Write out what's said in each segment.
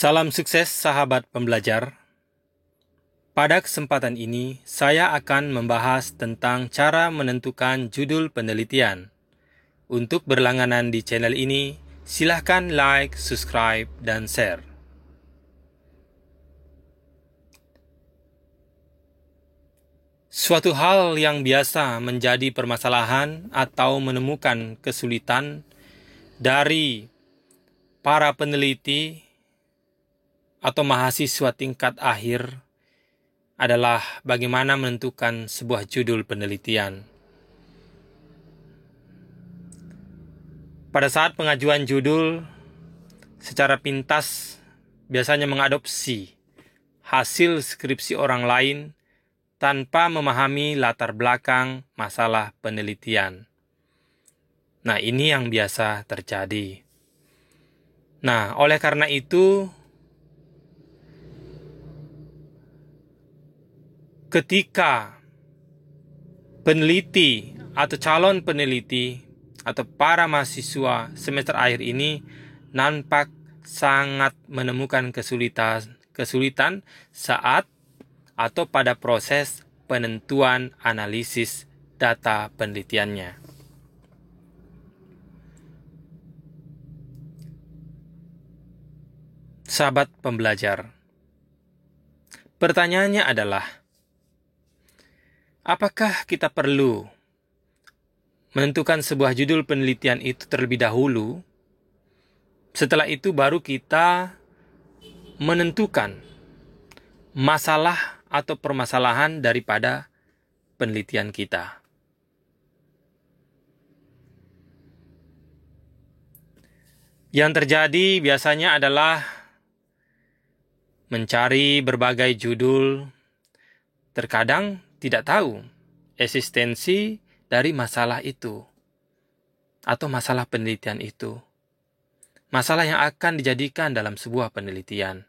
Salam sukses sahabat pembelajar. Pada kesempatan ini, saya akan membahas tentang cara menentukan judul penelitian. Untuk berlangganan di channel ini, silahkan like, subscribe, dan share. Suatu hal yang biasa menjadi permasalahan atau menemukan kesulitan dari para peneliti atau mahasiswa tingkat akhir adalah bagaimana menentukan sebuah judul penelitian. Pada saat pengajuan judul, secara pintas biasanya mengadopsi hasil skripsi orang lain tanpa memahami latar belakang masalah penelitian. Nah, ini yang biasa terjadi. Nah, oleh karena itu, ketika peneliti atau calon peneliti atau para mahasiswa semester akhir ini nampak sangat menemukan kesulitan saat atau pada proses penentuan analisis data penelitiannya. Sahabat pembelajar, pertanyaannya adalah, apakah kita perlu menentukan sebuah judul penelitian itu terlebih dahulu? Setelah itu baru kita menentukan masalah atau permasalahan daripada penelitian kita. Yang terjadi biasanya adalah mencari berbagai judul, terkadang tidak tahu eksistensi dari masalah itu atau masalah penelitian itu. Masalah yang akan dijadikan dalam sebuah penelitian.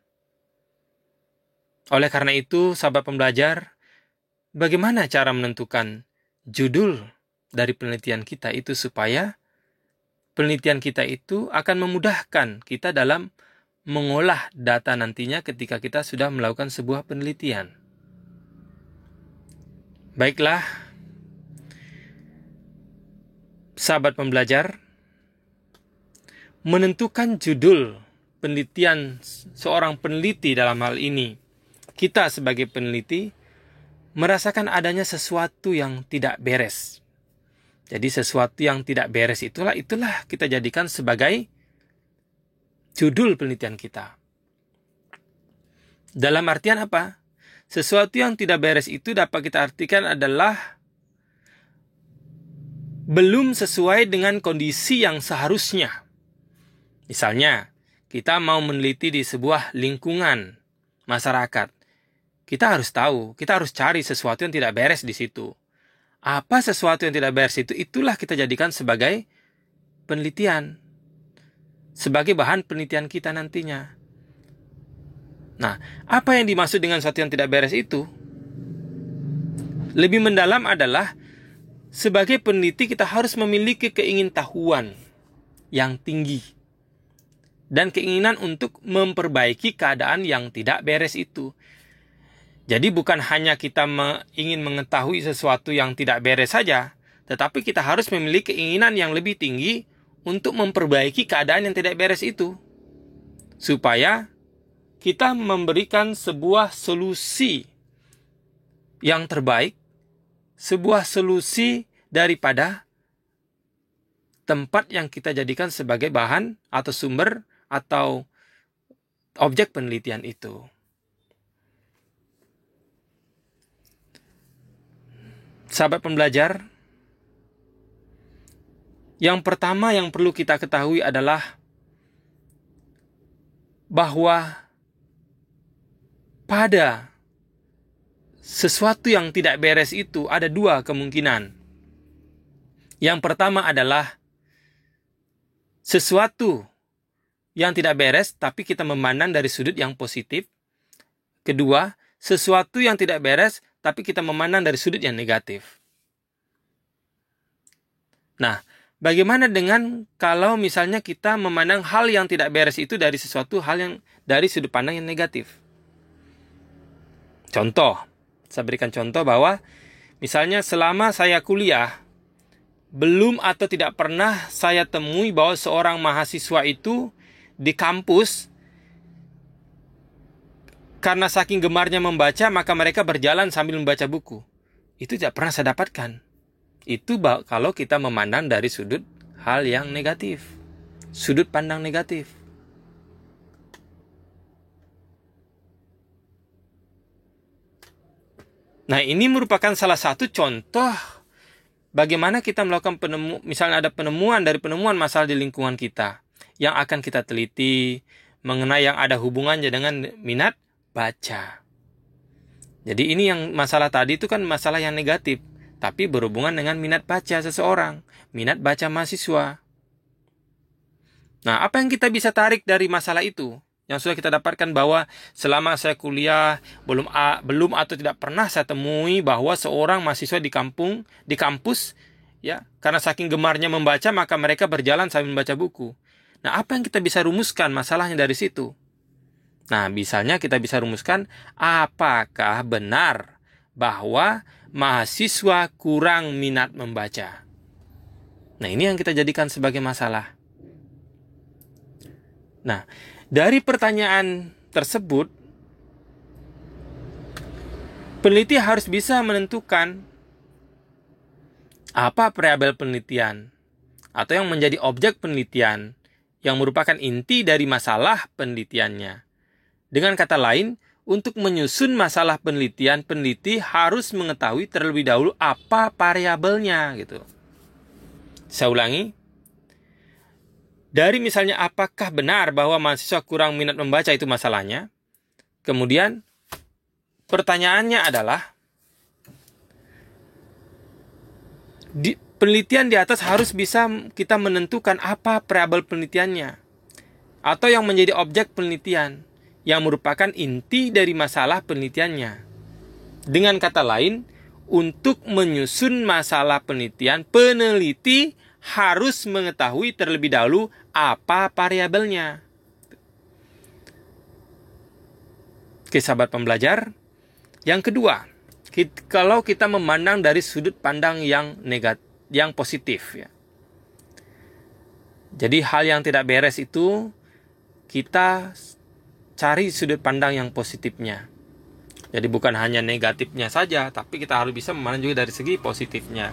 Oleh karena itu, sahabat pembelajar, bagaimana cara menentukan judul dari penelitian kita itu supaya penelitian kita itu akan memudahkan kita dalam mengolah data nantinya ketika kita sudah melakukan sebuah penelitian. Baiklah, sahabat pembelajar, menentukan judul penelitian seorang peneliti dalam hal ini, kita sebagai peneliti merasakan adanya sesuatu yang tidak beres. Jadi sesuatu yang tidak beres itulah kita jadikan sebagai judul penelitian kita. Dalam artian apa? Sesuatu yang tidak beres itu dapat kita artikan adalah belum sesuai dengan kondisi yang seharusnya. Misalnya, kita mau meneliti di sebuah lingkungan masyarakat. Kita harus tahu, kita harus cari sesuatu yang tidak beres di situ. Apa sesuatu yang tidak beres itu? Itulah kita jadikan sebagai penelitian. Sebagai bahan penelitian kita nantinya. Nah, apa yang dimaksud dengan sesuatu yang tidak beres itu? Lebih mendalam adalah, sebagai peneliti kita harus memiliki keingintahuan yang tinggi. Dan keinginan untuk memperbaiki keadaan yang tidak beres itu. Jadi bukan hanya kita ingin mengetahui sesuatu yang tidak beres saja, tetapi kita harus memiliki keinginan yang lebih tinggi untuk memperbaiki keadaan yang tidak beres itu. Supaya kita memberikan sebuah solusi yang terbaik, sebuah solusi daripada tempat yang kita jadikan sebagai bahan atau sumber atau objek penelitian itu. Sahabat pembelajar, yang pertama yang perlu kita ketahui adalah bahwa pada sesuatu yang tidak beres itu ada dua kemungkinan. Yang pertama adalah sesuatu yang tidak beres tapi kita memandang dari sudut yang positif. Kedua, sesuatu yang tidak beres tapi kita memandang dari sudut yang negatif. Nah, bagaimana dengan kalau misalnya kita memandang hal yang tidak beres itu dari sesuatu hal yang dari sudut pandang yang negatif. Contoh, saya berikan contoh bahwa misalnya selama saya kuliah, belum atau tidak pernah saya temui bahwa seorang mahasiswa itu di kampus karena saking gemarnya membaca, maka mereka berjalan sambil membaca buku. Itu tidak pernah saya dapatkan. Itu kalau kita memandang dari sudut hal yang negatif. Sudut pandang negatif. Nah, ini merupakan salah satu contoh bagaimana kita melakukan misalnya ada penemuan masalah di lingkungan kita yang akan kita teliti mengenai yang ada hubungannya dengan minat baca. Jadi ini yang masalah tadi itu kan masalah yang negatif, tapi berhubungan dengan minat baca seseorang, minat baca mahasiswa. Nah, apa yang kita bisa tarik dari masalah itu? Yang sudah kita dapatkan bahwa selama saya kuliah belum atau tidak pernah saya temui bahwa seorang mahasiswa di kampus ya, karena saking gemarnya membaca maka mereka berjalan sambil membaca buku. Nah, apa yang kita bisa rumuskan masalahnya dari situ? Nah, misalnya kita bisa rumuskan apakah benar bahwa mahasiswa kurang minat membaca. Nah, ini yang kita jadikan sebagai masalah. Nah, dari pertanyaan tersebut, peneliti harus bisa menentukan apa variabel penelitian atau yang menjadi objek penelitian yang merupakan inti dari masalah penelitiannya. Dengan kata lain, untuk menyusun masalah penelitian, peneliti harus mengetahui terlebih dahulu apa variabelnya gitu. Saya ulangi. Dari misalnya apakah benar bahwa mahasiswa kurang minat membaca itu masalahnya. Kemudian pertanyaannya adalah penelitian di atas harus bisa kita menentukan apa variabel penelitiannya atau yang menjadi objek penelitian yang merupakan inti dari masalah penelitiannya. Dengan kata lain, untuk menyusun masalah penelitian, peneliti harus mengetahui terlebih dahulu apa variabelnya. Oke, sahabat pembelajar. Yang kedua, kalau kita memandang dari sudut pandang yang negatif, yang positif ya. Jadi hal yang tidak beres itu kita cari sudut pandang yang positifnya. Jadi bukan hanya negatifnya saja, tapi kita harus bisa memandang juga dari segi positifnya.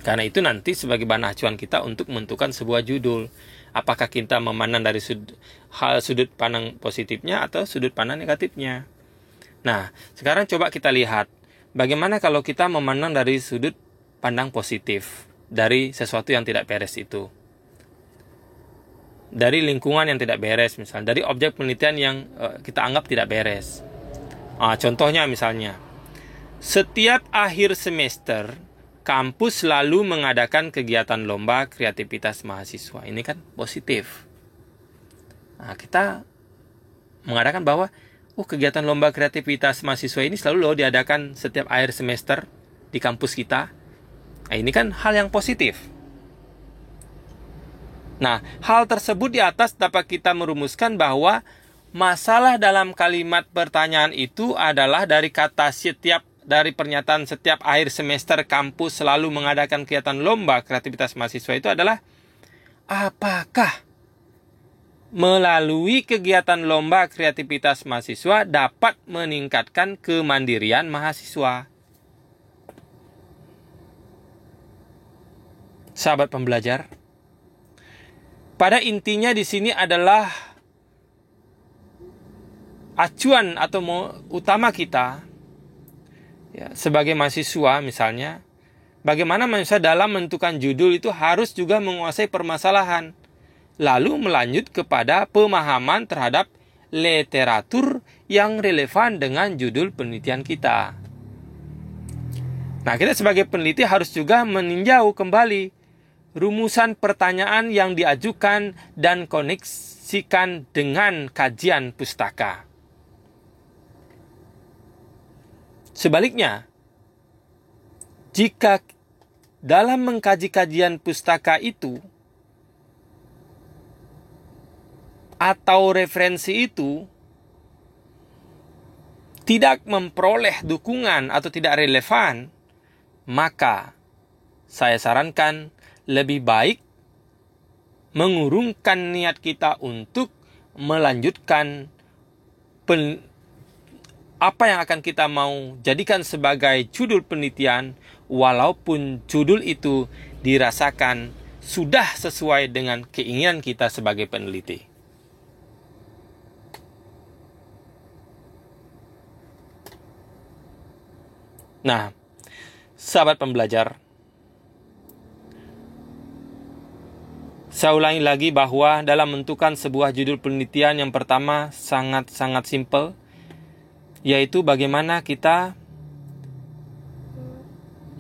Karena itu nanti sebagai bahan acuan kita untuk menentukan sebuah judul. Apakah kita memandang dari sudut pandang positifnya atau sudut pandang negatifnya. Nah, sekarang coba kita lihat. Bagaimana kalau kita memandang dari sudut pandang positif. Dari sesuatu yang tidak beres itu. Dari lingkungan yang tidak beres misalnya. Dari objek penelitian yang kita anggap tidak beres. Contohnya misalnya. Setiap akhir semester kampus selalu mengadakan kegiatan lomba kreativitas mahasiswa. Ini kan positif. Nah, kita mengadakan bahwa kegiatan lomba kreativitas mahasiswa ini selalu diadakan setiap akhir semester di kampus kita. Nah, ini kan hal yang positif. Nah, hal tersebut di atas dapat kita merumuskan bahwa masalah dalam kalimat pertanyaan itu adalah dari kata dari pernyataan setiap akhir semester kampus selalu mengadakan kegiatan lomba kreativitas mahasiswa itu adalah apakah melalui kegiatan lomba kreativitas mahasiswa dapat meningkatkan kemandirian mahasiswa. Sahabat pembelajar, pada intinya di sini adalah acuan atau utama kita ya, sebagai mahasiswa misalnya, bagaimana mahasiswa dalam menentukan judul itu harus juga menguasai permasalahan. Lalu melanjut kepada pemahaman terhadap literatur yang relevan dengan judul penelitian kita. Nah, kita sebagai peneliti harus juga meninjau kembali rumusan pertanyaan yang diajukan dan koneksikan dengan kajian pustaka. Sebaliknya, jika dalam mengkaji kajian pustaka itu atau referensi itu tidak memperoleh dukungan atau tidak relevan, maka saya sarankan lebih baik mengurungkan niat kita untuk melanjutkan apa yang akan kita mau jadikan sebagai judul penelitian, walaupun judul itu dirasakan sudah sesuai dengan keinginan kita sebagai peneliti. Nah, sahabat pembelajar, saya ulangi lagi bahwa dalam menentukan sebuah judul penelitian, yang pertama sangat-sangat simpel, yaitu bagaimana kita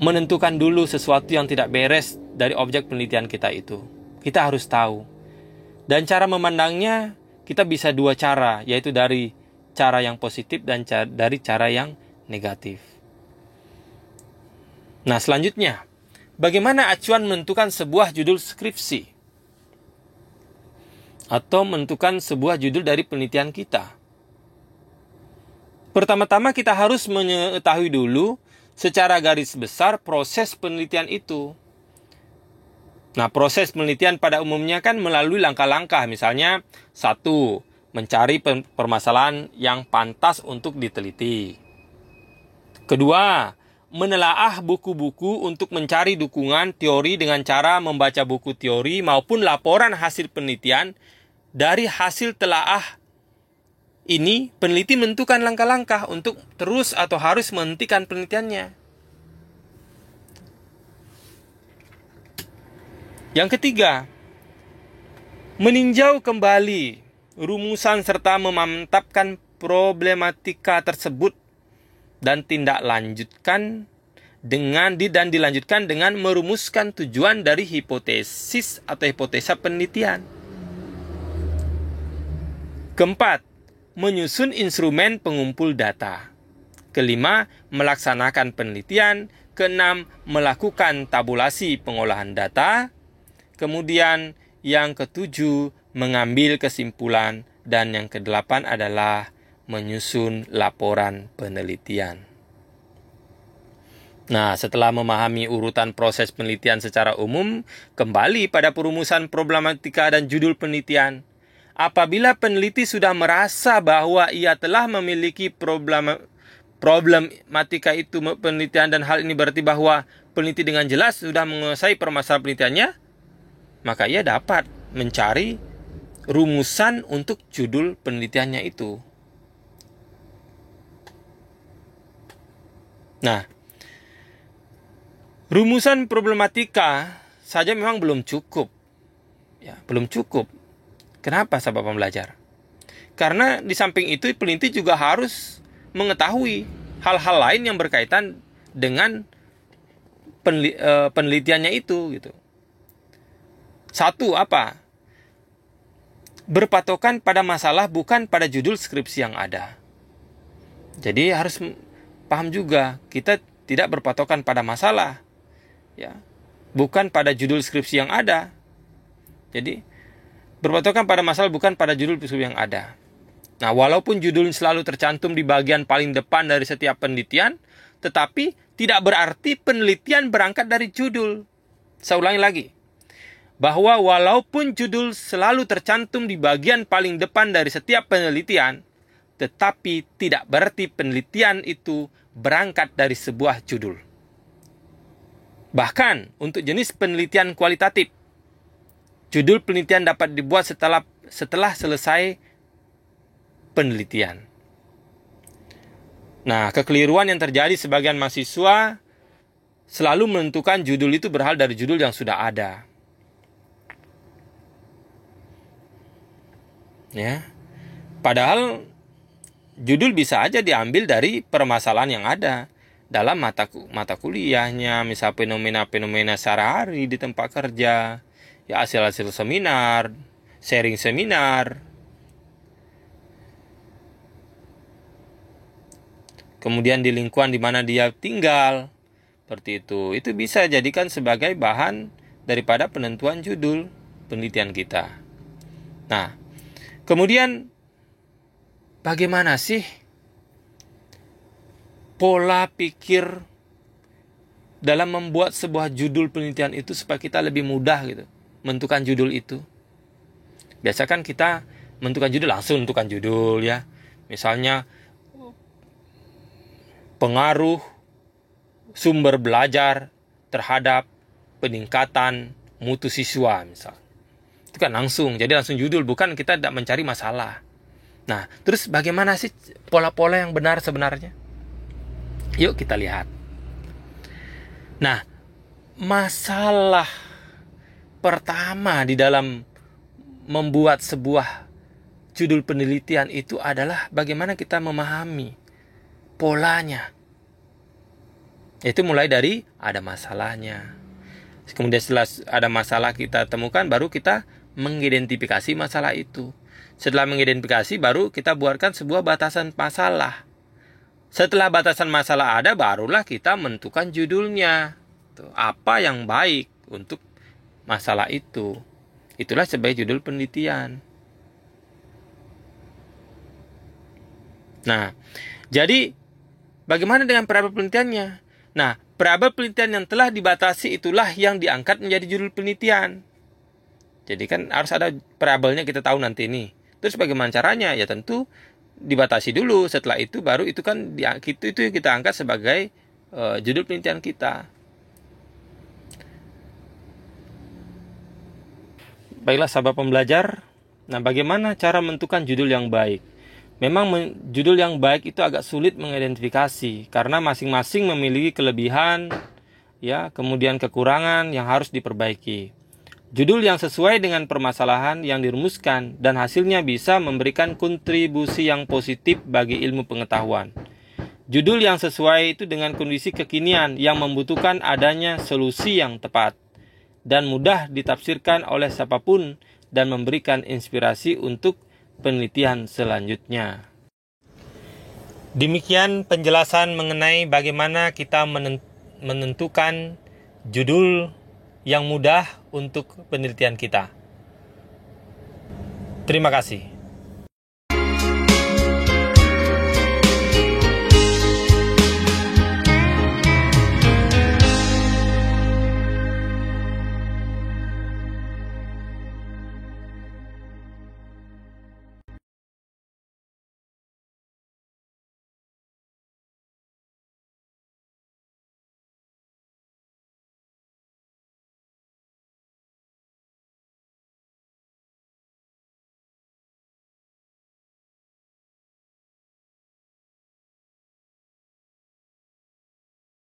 menentukan dulu sesuatu yang tidak beres dari objek penelitian kita itu. Kita harus tahu. Dan cara memandangnya kita bisa dua cara, yaitu dari cara yang positif dan dari cara yang negatif. Nah, selanjutnya, bagaimana acuan menentukan sebuah judul skripsi atau menentukan sebuah judul dari penelitian kita? Pertama-tama kita harus mengetahui dulu secara garis besar proses penelitian itu. Nah, proses penelitian pada umumnya kan melalui langkah-langkah. Misalnya, 1. Mencari permasalahan yang pantas untuk diteliti. 2. Menelaah buku-buku untuk mencari dukungan teori dengan cara membaca buku teori maupun laporan hasil penelitian. Dari hasil telaah ini, peneliti menentukan langkah-langkah untuk terus atau harus menghentikan penelitiannya. Yang ketiga, meninjau kembali rumusan serta memantapkan problematika tersebut dan dilanjutkan dengan merumuskan tujuan dari hipotesis atau hipotesa penelitian. Keempat, menyusun instrumen pengumpul data. Kelima, melaksanakan penelitian. Keenam, melakukan tabulasi pengolahan data. Kemudian yang ketujuh, mengambil kesimpulan. Dan yang kedelapan adalah menyusun laporan penelitian. Nah, setelah memahami urutan proses penelitian secara umum, kembali pada perumusan problematika dan judul penelitian. Apabila peneliti sudah merasa bahwa ia telah memiliki problematika itu penelitian, dan hal ini berarti bahwa peneliti dengan jelas sudah menguasai permasalahan penelitiannya, maka ia dapat mencari rumusan untuk judul penelitiannya itu. Nah, rumusan problematika saja memang belum cukup. Ya, belum cukup. Kenapa, sahabat pembelajar? Karena di samping itu peneliti juga harus mengetahui hal-hal lain yang berkaitan dengan penelitiannya itu, gitu. 1, apa? Berpatokan pada masalah, bukan pada judul skripsi yang ada. Jadi harus paham juga, kita tidak berpatokan pada masalah, ya, bukan pada judul skripsi yang ada. Jadi berpatokan pada masalah, bukan pada judul skripsi yang ada. Nah, walaupun judul selalu tercantum di bagian paling depan dari setiap penelitian, tetapi tidak berarti penelitian berangkat dari judul. Saya ulangi lagi, bahwa walaupun judul selalu tercantum di bagian paling depan dari setiap penelitian, tetapi tidak berarti penelitian itu berangkat dari sebuah judul. Bahkan untuk jenis penelitian kualitatif, judul penelitian dapat dibuat setelah selesai penelitian. Nah, kekeliruan yang terjadi sebagian mahasiswa selalu menentukan judul itu berasal dari judul yang sudah ada. Ya. Padahal judul bisa aja diambil dari permasalahan yang ada dalam mata kuliahnya, misal fenomena-fenomena sehari-hari di tempat kerja, ya, hasil-hasil seminar, sharing seminar. Kemudian di lingkungan di mana dia tinggal, seperti itu. Itu bisa jadikan sebagai bahan daripada penentuan judul penelitian kita. Nah, Kemudian bagaimana sih pola pikir dalam membuat sebuah judul penelitian itu supaya kita lebih mudah gitu menentukan judul itu? Biasa kan kita menentukan judul langsung menentukan judul ya. Misalnya pengaruh sumber belajar terhadap peningkatan mutu siswa misal. Itu kan langsung, jadi langsung judul, bukan kita tidak mencari masalah. Nah, terus bagaimana sih pola-pola yang benar sebenarnya? Yuk kita lihat. Nah, masalah pertama di dalam membuat sebuah judul penelitian itu adalah bagaimana kita memahami polanya. Itu mulai dari ada masalahnya. Kemudian setelah ada masalah kita temukan, baru kita mengidentifikasi masalah itu. Setelah mengidentifikasi, baru kita buatkan sebuah batasan masalah. Setelah batasan masalah ada, barulah kita menentukan judulnya. Apa yang baik untuk masalah itu. Itulah sebagai judul penelitian. Nah, jadi bagaimana dengan variabel penelitiannya? Nah, variabel penelitian yang telah dibatasi itulah yang diangkat menjadi judul penelitian. Jadi kan harus ada variabelnya, kita tahu nanti ini. Terus bagaimana caranya? Ya tentu dibatasi dulu. Setelah itu baru itu kan itu kita angkat sebagai judul penelitian kita. Baiklah sahabat pembelajar. Nah, bagaimana cara menentukan judul yang baik? Memang judul yang baik itu agak sulit mengidentifikasi karena masing-masing memiliki kelebihan, ya, kemudian kekurangan yang harus diperbaiki. Judul yang sesuai dengan permasalahan yang dirumuskan dan hasilnya bisa memberikan kontribusi yang positif bagi ilmu pengetahuan. Judul yang sesuai itu dengan kondisi kekinian yang membutuhkan adanya solusi yang tepat dan mudah ditafsirkan oleh siapapun dan memberikan inspirasi untuk penelitian selanjutnya. Demikian penjelasan mengenai bagaimana kita menentukan judul yang mudah untuk penelitian kita. Terima kasih.